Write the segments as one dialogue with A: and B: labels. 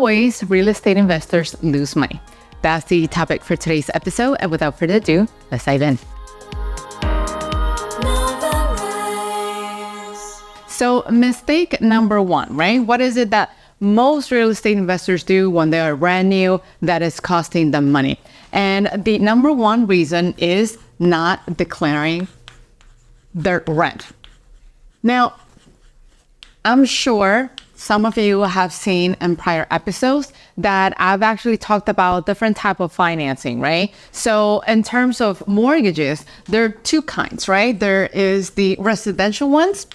A: Ways real estate investors lose money. That's the topic for today's episode. And without further ado, let's dive in. So mistake number one, right? What is it that most real estate investors do when they are brand new that is costing them money? And the number one reason is not declaring their rent. Now, I'm sure some of you have seen in prior episodes that I've actually talked about different type of financing, right? So in terms of mortgages, there are two kinds, right? There is the residential ones,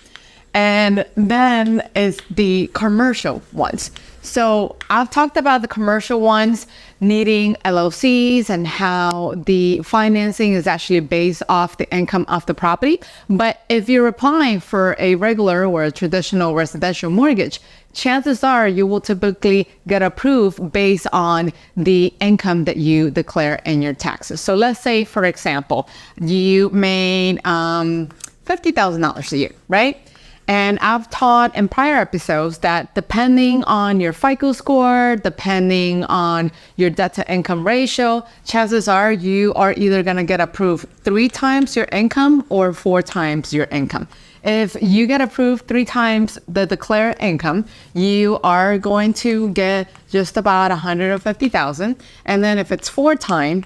A: and then is the commercial ones. So I've talked about the commercial ones needing LLCs and how the financing is actually based off the income of the property. But if you're applying for a regular or a traditional residential mortgage, chances are you will typically get approved based on the income that you declare in your taxes. So let's say, for example, you made $50,000 a year, right? And I've taught in prior episodes that depending on your FICO score, depending on your debt to income ratio, chances are you are either going to get approved 3 times your income or 4 times your income. If you get approved 3 times the declared income, you are going to get just about $150,000. And then if it's 4 times,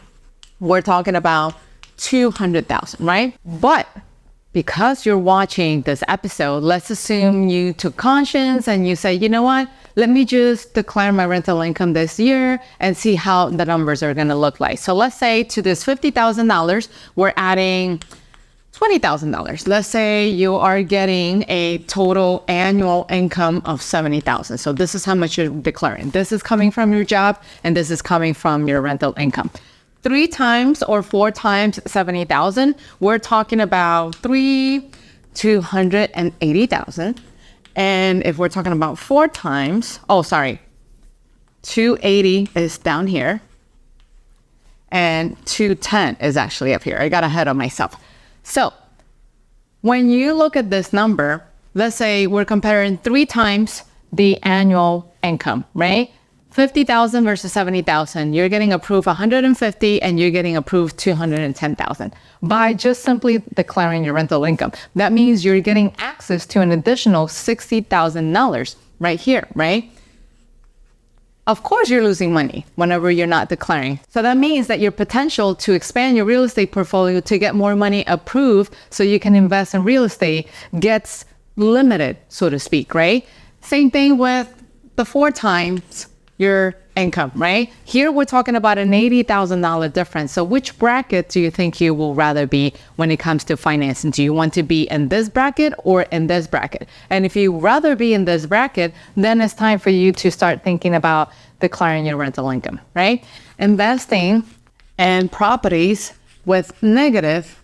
A: we're talking about $200,000, right? But because you're watching this episode, let's assume you took conscience and you say, you know what, let me just declare my rental income this year and see how the numbers are going to look like. So let's say to this $50,000, we're adding $20,000. Let's say you are getting a total annual income of $70,000. So this is how much you're declaring. This is coming from your job and this is coming from your rental income. 3 times or 4 times 70,000, we're talking about $280,000. And if we're talking about 4 times, 280 is down here and 210 is actually up here. I got ahead of myself. So when you look at this number, let's say we're comparing 3 times the annual income, right? 50,000 versus 70,000, you're getting approved 150 and you're getting approved 210,000 by just simply declaring your rental income. That means you're getting access to an additional $60,000 right here, right? Of course, you're losing money whenever you're not declaring. So that means that your potential to expand your real estate portfolio to get more money approved so you can invest in real estate gets limited, so to speak, right? Same thing with the 4 times your income, right? Here we're talking about an $80,000 difference. So which bracket do you think you will rather be when it comes to financing? Do you want to be in this bracket or in this bracket? And if you rather be in this bracket, then it's time for you to start thinking about declaring your rental income, right? Investing in properties with negative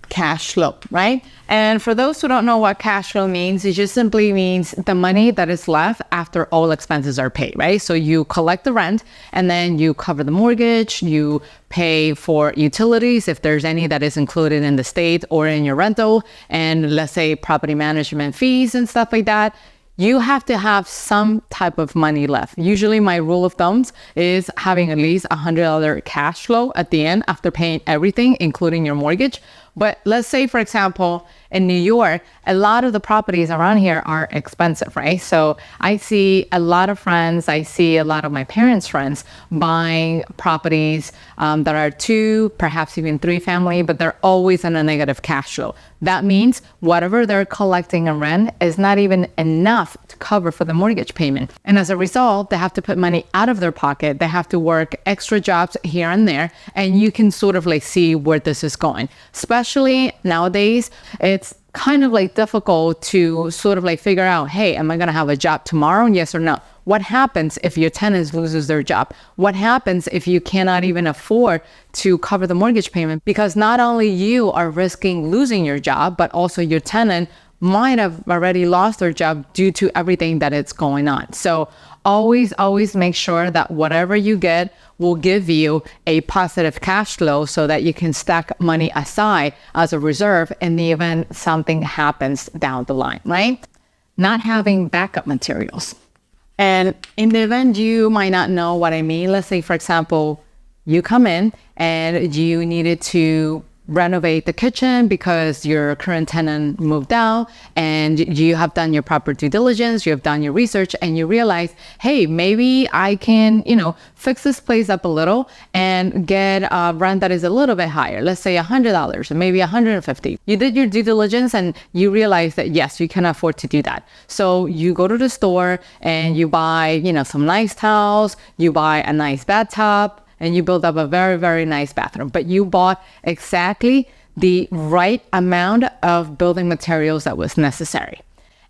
A: cash flow, right? And for those who don't know what cash flow means, it just simply means the money that is left after all expenses are paid, right? So you collect the rent and then you cover the mortgage, you pay for utilities if there's any that is included in the state or in your rental, and let's say property management fees and stuff like that. You have to have some type of money left. Usually my rule of thumb is having at least $100 cash flow at the end after paying everything, including your mortgage. But let's say, for example, in New York, a lot of the properties around here are expensive, right? So I see a lot of friends, I see a lot of my parents' friends buying properties that are 2, perhaps even 3 family, but they're always in a negative cash flow. That means whatever they're collecting in rent is not even enough to cover for the mortgage payment. And as a result, they have to put money out of their pocket. They have to work extra jobs here and there. And you can sort of like see where this is going. Especially nowadays, it's kind of like difficult to sort of like figure out, hey, am I going to have a job tomorrow? Yes or no? What happens if your tenant loses their job? What happens if you cannot even afford to cover the mortgage payment? Because not only you are risking losing your job, but also your tenant might have already lost their job due to everything that is going on. So always make sure that whatever you get will give you a positive cash flow so that you can stack money aside as a reserve in the event something happens down the line, right? Not having backup materials. And in the event you might not know what I mean, let's say, for example, you come in and you needed to renovate the kitchen because your current tenant moved out, and you have done your proper due diligence, you have done your research, and you realize, hey, maybe I can, fix this place up a little and get a rent that is a little bit higher. Let's say $100 or maybe $150. You did your due diligence and you realize that yes, you can afford to do that. So you go to the store and you buy, some nice towels, you buy a nice bathtub, and you build up a very, very nice bathroom. But you bought exactly the right amount of building materials that was necessary.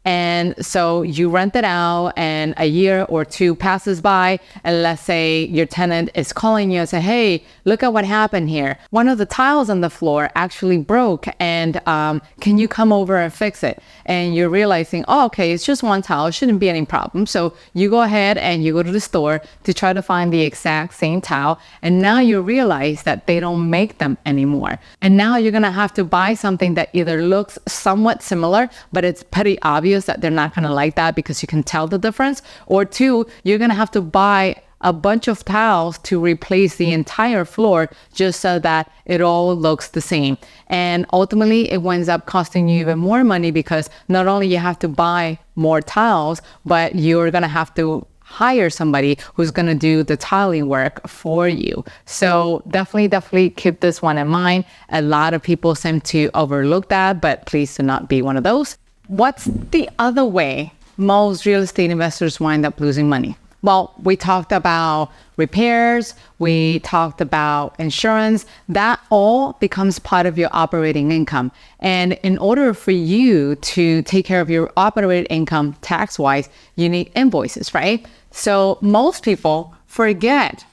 A: And so you rent it out, and a year or two passes by, and let's say your tenant is calling you and say, hey, look at what happened here. One of the tiles on the floor actually broke, and can you come over and fix it? And you're realizing, oh, okay, it's just one tile, it shouldn't be any problem. So you go ahead and you go to the store to try to find the exact same tile, and now you realize that they don't make them anymore. And now you're gonna have to buy something that either looks somewhat similar, but it's pretty obvious that they're not going to like that because you can tell the difference, or two, you're going to have to buy a bunch of tiles to replace the entire floor just so that it all looks the same. And ultimately it winds up costing you even more money because not only you have to buy more tiles, but you're going to have to hire somebody who's going to do the tiling work for you. So definitely keep this one in mind. A lot of people seem to overlook that, but please do not be one of those. What's the other way most real estate investors wind up losing money? Well, we talked about repairs, we talked about insurance. That all becomes part of your operating income. And in order for you to take care of your operating income tax-wise, you need invoices, right? So most people forget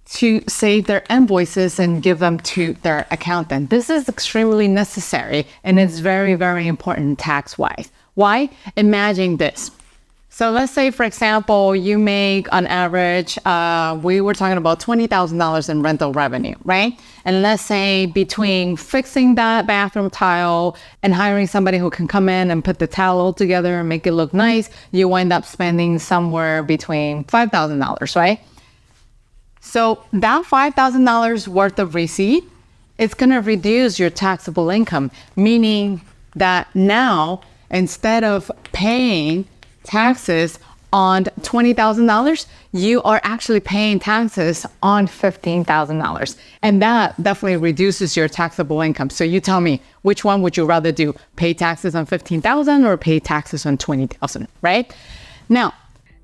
A: to save their invoices and give them to their accountant. This is extremely necessary, and it's very, very important tax-wise. Why? Imagine this. So let's say, for example, you make on average, we were talking about $20,000 in rental revenue, right? And let's say between fixing that bathroom tile and hiring somebody who can come in and put the tile all together and make it look nice, you wind up spending somewhere between $5,000, right? So that $5,000 worth of receipt, it's going to reduce your taxable income, meaning that now instead of paying taxes on $20,000, you are actually paying taxes on $15,000. And that definitely reduces your taxable income. So you tell me, which one would you rather do? Pay taxes on $15,000 or pay taxes on $20,000, right? Now,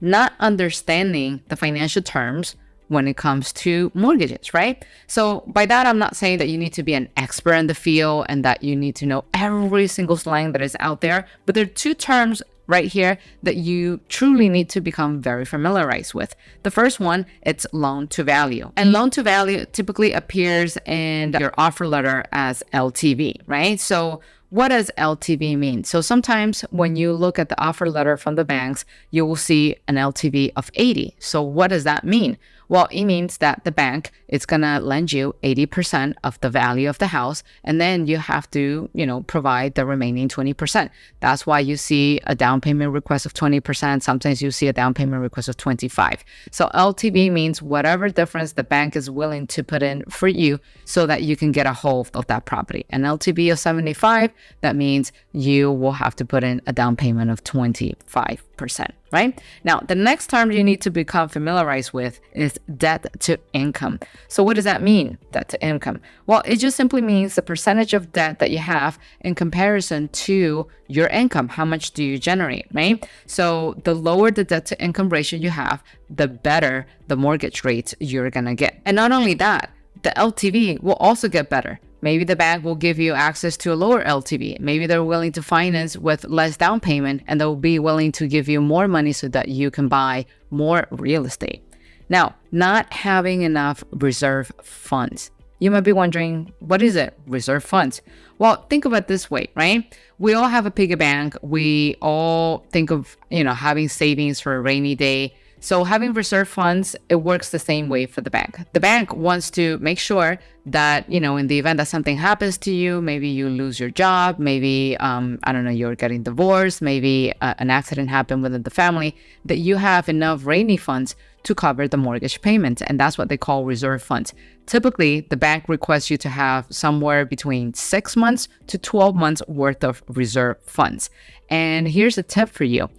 A: not understanding the financial terms when it comes to mortgages, right? So by that, I'm not saying that you need to be an expert in the field and that you need to know every single slang that is out there, but there are two terms right here that you truly need to become very familiarized with. The first one, it's loan to value. And loan to value typically appears in your offer letter as LTV, right? So what does LTV mean? So sometimes when you look at the offer letter from the banks, you will see an LTV of 80. So what does that mean? Well, it means that the bank is going to lend you 80% of the value of the house, and then you have to, provide the remaining 20%. That's why you see a down payment request of 20%. Sometimes you see a down payment request of 25. So LTV means whatever difference the bank is willing to put in for you so that you can get a hold of that property. An LTV of 75, that means you will have to put in a down payment of 25%. Right? Now, the next term you need to become familiarized with is debt to income. So what does that mean, debt to income? Well, it just simply means the percentage of debt that you have in comparison to your income. How much do you generate, right? So the lower the debt to income ratio you have, the better the mortgage rate you're going to get. And not only that, the LTV will also get better. Maybe the bank will give you access to a lower LTV. Maybe they're willing to finance with less down payment, and they'll be willing to give you more money so that you can buy more real estate. Now, not having enough reserve funds. You might be wondering, what is it? Reserve funds. Well, think of it this way, right? We all have a piggy bank. We all think of, having savings for a rainy day. So having reserve funds, it works the same way for the bank. The bank wants to make sure that, in the event that something happens to you, maybe you lose your job, maybe, I don't know, you're getting divorced, maybe an accident happened within the family, that you have enough rainy funds to cover the mortgage payments. And that's what they call reserve funds. Typically, the bank requests you to have somewhere between 6 months to 12 months worth of reserve funds. And here's a tip for you.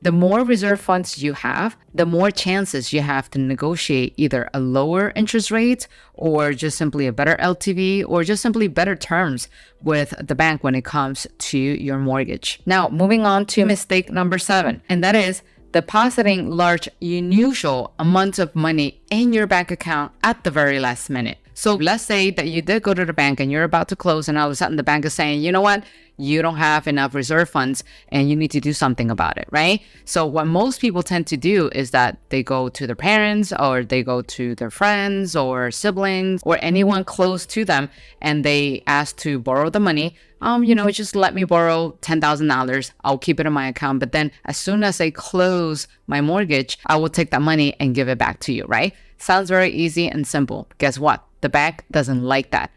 A: The more reserve funds you have, the more chances you have to negotiate either a lower interest rate or just simply a better LTV or just simply better terms with the bank when it comes to your mortgage. Now, moving on to mistake number 7, and that is depositing large, unusual amounts of money in your bank account at the very last minute. So let's say that you did go to the bank and you're about to close, and all of a sudden the bank is saying, you know what? You don't have enough reserve funds and you need to do something about it, right? So what most people tend to do is that they go to their parents or they go to their friends or siblings or anyone close to them and they ask to borrow the money. Just let me borrow $10,000. I'll keep it in my account. But then as soon as I close my mortgage, I will take that money and give it back to you, right? Sounds very easy and simple. Guess what? The bank doesn't like that.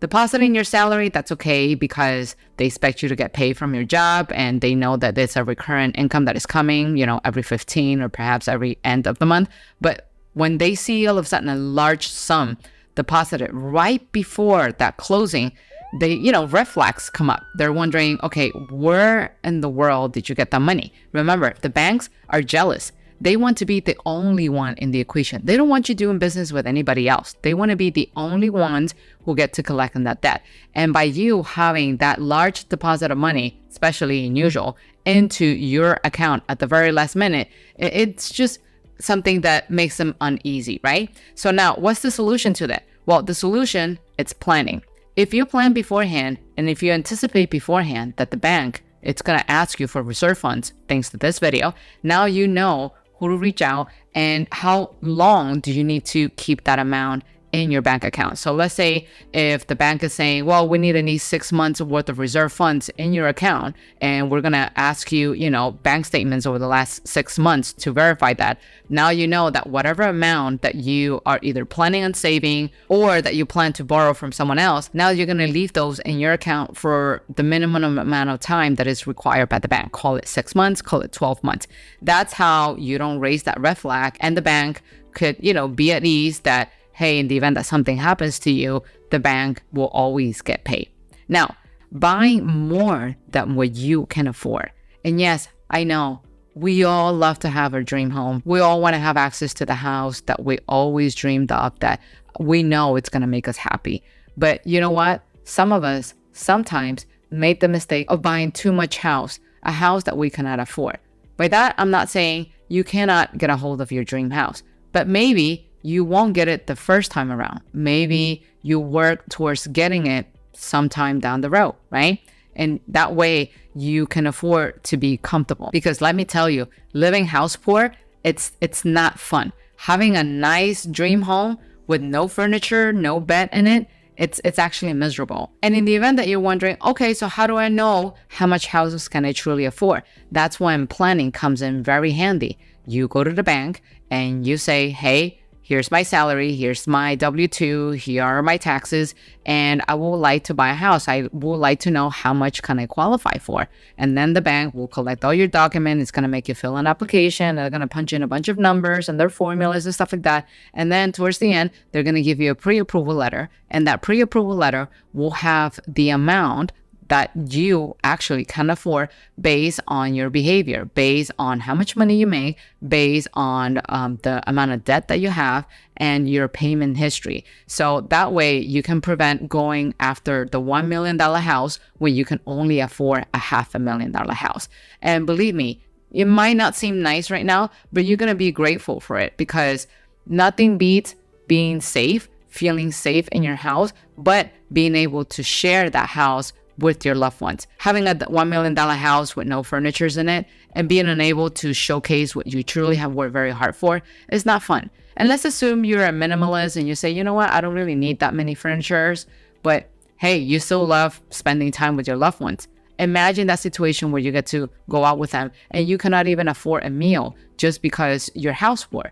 A: Depositing your salary, that's okay because they expect you to get paid from your job and they know that it's a recurrent income that is coming, every 15 or perhaps every end of the month. But when they see all of a sudden a large sum deposited right before that closing, they, red flags come up. They're wondering, okay, where in the world did you get that money? Remember, the banks are jealous. They want to be the only one in the equation. They don't want you doing business with anybody else. They want to be the only ones who get to collect on that debt. And by you having that large deposit of money, especially unusual, into your account at the very last minute, it's just something that makes them uneasy, right? So now, what's the solution to that? Well, the solution, it's planning. If you plan beforehand, and if you anticipate beforehand that the bank, it's going to ask you for reserve funds, thanks to this video, now you know who to reach out and how long do you need to keep that amount in your bank account. So let's say if the bank is saying, well, we need at least 6 months worth of reserve funds in your account, and we're going to ask you, bank statements over the last 6 months to verify that. Now you know that whatever amount that you are either planning on saving or that you plan to borrow from someone else, now you're going to leave those in your account for the minimum amount of time that is required by the bank. Call it 6 months, call it 12 months. That's how you don't raise that red flag, and the bank could, be at ease that, hey, in the event that something happens to you, the bank will always get paid. Now, buying more than what you can afford. And yes, I know we all love to have our dream home. We all want to have access to the house that we always dreamed of, that we know it's going to make us happy. But you know what? Some of us sometimes made the mistake of buying too much house, a house that we cannot afford. By that, I'm not saying you cannot get a hold of your dream house, but maybe you won't get it the first time around. Maybe you work towards getting it sometime down the road, right? And that way you can afford to be comfortable. Because let me tell you, living house poor, it's not fun. Having a nice dream home with no furniture, no bed in it, it's actually miserable. And in the event that you're wondering, okay, so how do I know how much houses can I truly afford? That's when planning comes in very handy. You go to the bank and you say, hey, here's my salary, here's my W-2, here are my taxes, and I would like to buy a house. I would like to know how much can I qualify for. And then the bank will collect all your documents. It's going to make you fill an application. They're going to punch in a bunch of numbers and their formulas and stuff like that. And then towards the end, they're going to give you a pre-approval letter. And that pre-approval letter will have the amount that you actually can afford based on your behavior, based on how much money you make, based on the amount of debt that you have and your payment history. So that way you can prevent going after the $1 million house when you can only afford a $500,000 house. And believe me, it might not seem nice right now, but you're going to be grateful for it, because nothing beats being safe, feeling safe in your house, but being able to share that house with your loved ones. Having a $1 million house with no furnitures in it and being unable to showcase what you truly have worked very hard for is not fun. And let's assume you're a minimalist and you say, you know what, I don't really need that many furnitures, but hey, you still love spending time with your loved ones. Imagine that situation where you get to go out with them and you cannot even afford a meal just because you're house poor.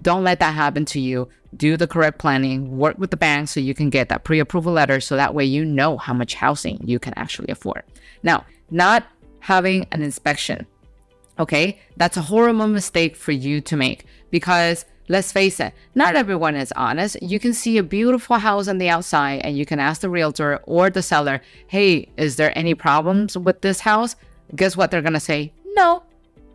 A: Don't let that happen to you. Do the correct planning, work with the bank so you can get that pre-approval letter so that way you know how much housing you can actually afford. Now, not having an inspection, okay? That's a horrible mistake for you to make because let's face it, not everyone is honest. You can see a beautiful house on the outside and you can ask the realtor or the seller, hey, is there any problems with this house? Guess what they're gonna say? No.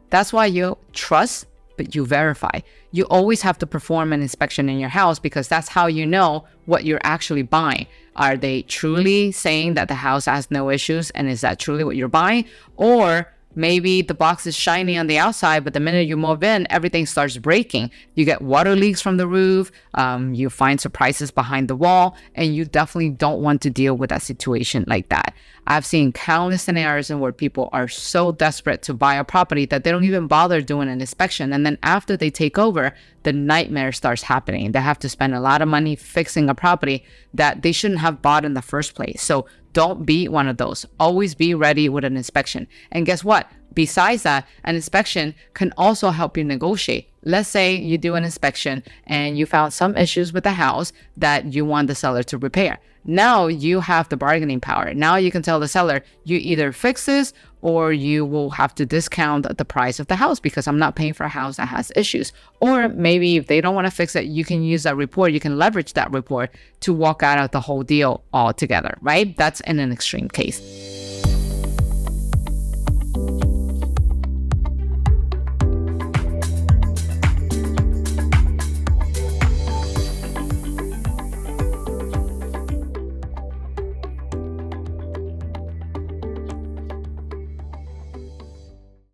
A: That's why you trust, but you verify. You always have to perform an inspection in your house because that's how you know what you're actually buying. Are they truly saying that the house has no issues and is that truly what you're buying? Or maybe the box is shiny on the outside, but the minute you move in, everything starts breaking. You get water leaks from the roof, you find surprises behind the wall, and you definitely don't want to deal with a situation like that. I've seen countless scenarios where people are so desperate to buy a property that they don't even bother doing an inspection. And then after they take over, the nightmare starts happening. They have to spend a lot of money fixing a property that they shouldn't have bought in the first place. So don't be one of those. Always be ready with an inspection. And guess what? Besides that, an inspection can also help you negotiate. Let's say you do an inspection and you found some issues with the house that you want the seller to repair. Now you have the bargaining power. Now you can tell the seller, you either fix this or you will have to discount the price of the house because I'm not paying for a house that has issues. Or maybe if they don't want to fix it, you can use that report. You can leverage that report to walk out of the whole deal altogether, right? That's in an extreme case.